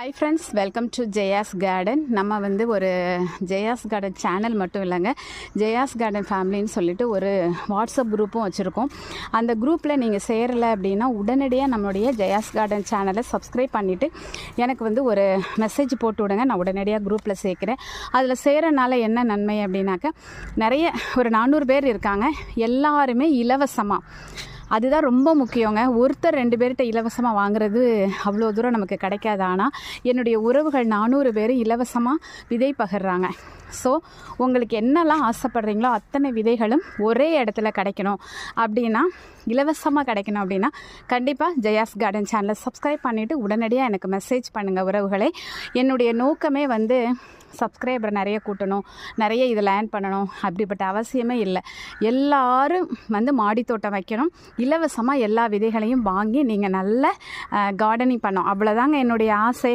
Hi friends, welcome to Jaya's garden. நம்ம வந்து ஒரு ஜெயாஸ் கார்டன் சேனல் மட்டும் இல்லைங்க, ஜெயாஸ் கார்டன் ஃபேமிலின்னு சொல்லிட்டு ஒரு வாட்ஸ்அப் குரூப்பும் வச்சுருக்கோம். அந்த குரூப்பில் நீங்கள் சேரலை அப்படின்னா உடனடியாக நம்மளுடைய ஜெயாஸ் கார்டன் சேனலை சப்ஸ்கிரைப் பண்ணிவிட்டு எனக்கு வந்து ஒரு மெசேஜ் போட்டு விடுங்க. நான் உடனடியாக குரூப்பில் சேர்க்குறேன். அதில் சேரனால என்ன நன்மை அப்படின்னாக்க, நிறைய ஒரு 400 பேர் இருக்காங்க. எல்லாருமே இலவசமாக, அதுதான் ரொம்ப முக்கியங்க. ஒருத்தர் 2 பேர்கிட்ட இலவசமாக வாங்குறது அவ்வளோ தூரம் நமக்கு கிடைக்காது. ஆனால் என்னுடைய உறவுகள் 400 பேர் இலவசமாக விதை பகிர்றாங்க. ஸோ உங்களுக்கு என்னெல்லாம் ஆசைப்படுறீங்களோ அத்தனை விதைகளும் ஒரே இடத்துல கிடைக்கணும் அப்படின்னா, இலவசமாக கிடைக்கணும் அப்படின்னா கண்டிப்பாக ஜெயாஸ் கார்டன் சேனலை சப்ஸ்கிரைப் பண்ணிவிட்டு உடனடியாக எனக்கு மெசேஜ் பண்ணுங்கள் உறவுகளை. என்னுடைய நோக்கமே வந்து சப்ஸ்கிரைபர் நிறைய கூட்டணும், நிறைய இதில் லேர்ன் பண்ணணும் அப்படிப்பட்ட அவசியமே இல்லை. எல்லாரும் வந்து மாடித்தோட்டம் வைக்கணும், இலவசமாக எல்லா விதைகளையும் வாங்கி நீங்கள் நல்ல கார்டனிங் பண்ணணும், அவ்வளோதாங்க என்னுடைய ஆசை.